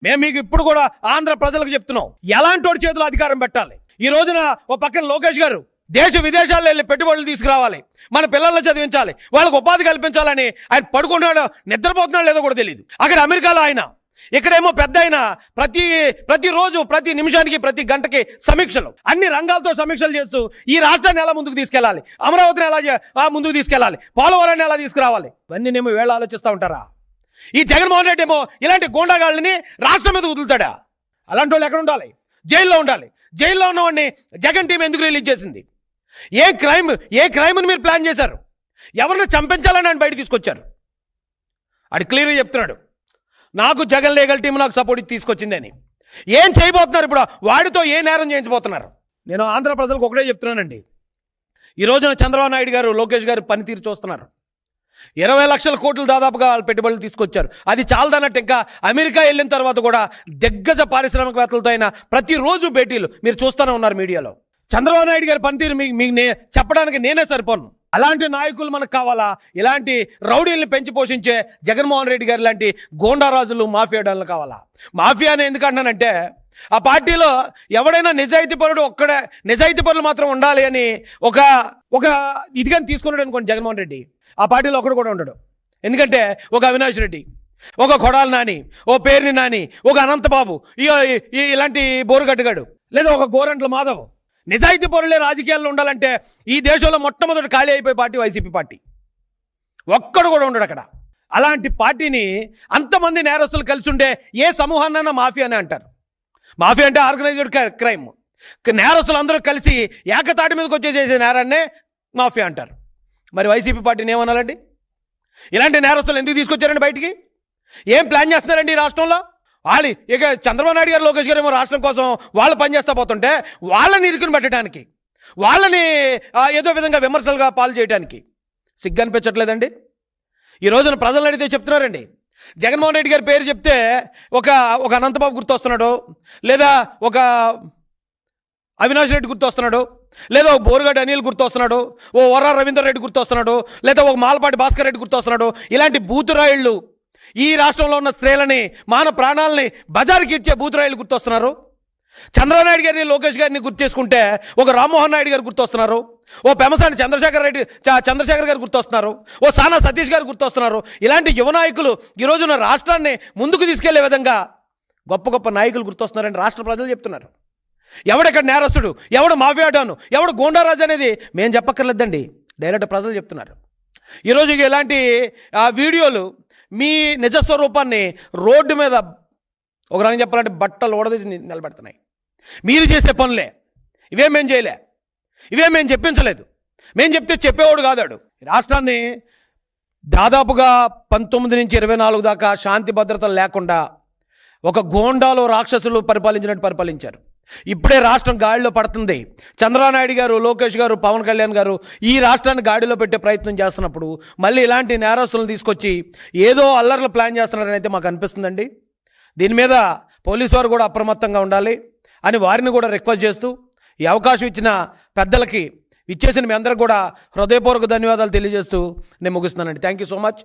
మేము మీకు ఇప్పుడు కూడా ఆంధ్ర ప్రజలకు చెప్తున్నాం, ఎలాంటి వాడి చేతిలో అధికారం పెట్టాలి. ఈ రోజున ఓ పక్కన లోకేష్ గారు దేశ విదేశాల్లో వెళ్ళి పెట్టుబడులు తీసుకురావాలి, మన పిల్లల్ని చదివించాలి, వాళ్ళకు ఉపాధి కల్పించాలని ఆయన పడుకుంటున్నాడో నిద్రపోతున్నాడో లేదో కూడా తెలియదు. అక్కడ అమెరికాలో ఆయన, ఇక్కడేమో పెద్ద ఆయన ప్రతిరోజు ప్రతి నిమిషానికి ప్రతి గంటకి సమీక్షలు, అన్ని రంగాలతో సమీక్షలు చేస్తూ ఈ రాష్ట్రాన్ని ఎలా ముందుకు తీసుకెళ్ళాలి, అమరావతిని ఎలా ముందుకు తీసుకెళ్ళాలి, పోలవరాన్ని ఎలా తీసుకురావాలి, ఇవన్నీ నేమో వేళ ఆలోచిస్తూ ఉంటారా? ఈ జగన్మోహన్ రెడ్డి ఏమో ఇలాంటి గోండాగాళ్ళని రాష్ట్రం మీద వదులుతాడా? అలాంటి వాళ్ళు ఎక్కడ ఉండాలి? జైల్లో ఉండాలి. జైల్లో ఉన్నవాడిని జగన్ టీం ఎందుకు రిలీజ్ చేసింది? ఏ క్రైమ్ని మీరు ప్లాన్ చేశారు? ఎవరిని చంపించాలని ఆయన బయట తీసుకొచ్చారు. అది క్లియర్గా చెప్తున్నాడు, నాకు జగన్ లీగల్ టీం నాకు సపోర్ట్ తీసుకొచ్చింది అని. ఏం చేయబోతున్నారు ఇప్పుడు? వాడితో ఏ నేరం చేయించబోతున్నారు? నేను ఆంధ్ర ప్రజలకు ఒకటే చెప్తున్నానండి, ఈ రోజున చంద్రబాబు నాయుడు గారు లోకేష్ గారు పనితీరు చూస్తున్నారు. 20 లక్షల కోట్లు దాదాపుగా వాళ్ళు పెట్టుబడులు తీసుకొచ్చారు. అది చాలదన్నట్టు ఇంకా అమెరికా వెళ్ళిన తర్వాత కూడా దిగ్గజ పారిశ్రామికవేత్తలతో అయినా ప్రతిరోజు భేటీలు మీరు చూస్తూనే ఉన్నారు మీడియాలో. చంద్రబాబు నాయుడు గారి పనితీరు మీకు చెప్పడానికి నేనే సరిపోను. అలాంటి నాయకులు మనకు కావాలా? ఇలాంటి రౌడీల్ని పెంచి పోషించే జగన్మోహన్ రెడ్డి గారు లాంటి గోండారాజులు, మాఫియా డాన్లు కావాలా? మాఫియా అని ఎందుకు అంటానంటే, ఆ పార్టీలో ఎవడైనా నిజాయితీ పరులు మాత్రం ఉండాలి అని ఒక ఇదిగా తీసుకున్నాడు అనుకోండి జగన్మోహన్ రెడ్డి, ఆ పార్టీలో ఒకడు కూడా ఉండడు. ఎందుకంటే ఒక అవినాష్ రెడ్డి, ఒక కొడాలి నాని, ఓ పేర్ని నాని, ఒక అనంతబాబు, ఇలాంటి బోరుగట్టుగాడు, లేదా ఒక గోరంట్ల మాధవ్, నిజాయితీ పరులే రాజకీయాల్లో ఉండాలంటే ఈ దేశంలో మొట్టమొదటి ఖాళీ అయిపోయే పార్టీ వైసీపీ పార్టీ. ఒక్కడు కూడా ఉండడు అక్కడ. అలాంటి పార్టీని అంతమంది నేరస్తులు కలిసి ఉండే ఏ సమూహాన్నైనా మాఫియా అని అంటారు. మాఫియా అంటే ఆర్గనైజ్డ్ క్రైమ్. నేరస్తులు అందరూ కలిసి ఏకతాటి మీదకి వచ్చే చేసే నేరాన్నే మాఫియా అంటారు. మరి వైసీపీ పార్టీని ఏమనాలండి? ఇలాంటి నేరస్తులు ఎందుకు తీసుకొచ్చారండి బయటికి? ఏం ప్లాన్ చేస్తున్నారండి ఈ రాష్ట్రంలో? వాళ్ళు ఇక చంద్రబాబు నాయుడు గారు, లోకేష్ గారు ఏమో రాష్ట్రం కోసం వాళ్ళు పనిచేస్తూ పోతుంటే వాళ్ళని ఇరుకుని పెట్టడానికి, వాళ్ళని ఏదో విధంగా విమర్శలుగా పాలు చేయడానికి సిగ్గు అనిపించట్లేదండి? ఈ రోజున ప్రజలను అడిగితే చెప్తున్నారండి, జగన్మోహన్ రెడ్డి గారి పేరు చెప్తే ఒక అనంతబాబు గుర్తొస్తున్నాడు, లేదా ఒక అవినాష్ రెడ్డి గుర్తొస్తున్నాడు, లేదా ఒక బోరుగడ్డ అనిల్ గుర్తొస్తున్నాడు, ఓ వర రవీందర్ రెడ్డి గుర్తొస్తున్నాడు, లేదా ఒక మాలపాటి భాస్కర్ రెడ్డి గుర్తొస్తున్నాడు. ఇలాంటి బూతురాయిళ్ళు ఈ రాష్ట్రంలో ఉన్న స్త్రీలని, మాన ప్రాణాలని బజారుకి ఇచ్చే బూతురాయిలు గుర్తొస్తున్నారు. చంద్రబాబు నాయుడు గారిని, లోకేష్ గారిని గుర్తు చేసుకుంటే ఒక రామ్మోహన్ నాయుడు గారు గుర్తొస్తున్నారు, ఓ పెమసాని చంద్రశేఖర్ గారు గుర్తొస్తున్నారు, ఓ సానా సతీష్ గారు గుర్తొస్తున్నారు. ఇలాంటి యువ నాయకులు ఈ రోజున రాష్ట్రాన్ని ముందుకు తీసుకెళ్లే విధంగా గొప్ప గొప్ప నాయకులు గుర్తొస్తున్నారని రాష్ట్ర ప్రజలు చెప్తున్నారు. ఎవడెక్కడ నేరస్తుడు, ఎవడు మాఫియాడాను, ఎవడు గోండారాజు అనేది మేము చెప్పక్కర్లేదండి, డైరెక్ట్ ప్రజలు చెప్తున్నారు. ఈరోజు ఇలాంటి వీడియోలు మీ నిజస్వరూపాన్ని రోడ్డు మీద ఒక రకంగా చెప్పాలంటే బట్టలు ఓడదీసి నిలబెడుతున్నాయి. మీరు చేసే పనులే ఇవేం మేము చేయలే, ఇవేం మేము చెప్పించలేదు, మేము చెప్తే చెప్పేవాడు కాదాడు. రాష్ట్రాన్ని దాదాపుగా 19 నుంచి 24 దాకా శాంతి భద్రతలు లేకుండా ఒక గోండాలో రాక్షసులు పరిపాలించినట్టు పరిపాలించారు. ఇప్పుడే రాష్ట్రం గాడిలో పడుతుంది. చంద్రబాబు నాయుడు గారు, లోకేష్ గారు, పవన్ కళ్యాణ్ గారు ఈ రాష్ట్రాన్ని గాడిలో పెట్టే ప్రయత్నం చేస్తున్నప్పుడు మళ్ళీ ఇలాంటి నేరస్తులను తీసుకొచ్చి ఏదో అల్లర్లు ప్లాన్ చేస్తున్నారని అయితే మాకు అనిపిస్తుందండి. దీని మీద పోలీసు వారు కూడా అప్రమత్తంగా ఉండాలి అని వారిని కూడా రిక్వెస్ట్ చేస్తూ, ఈ అవకాశం ఇచ్చిన పెద్దలకి, ఇచ్చేసిన మీ అందరికి కూడా హృదయపూర్వక ధన్యవాదాలు తెలియజేస్తూ నేను ముగిస్తున్నానండి. Thank you so much.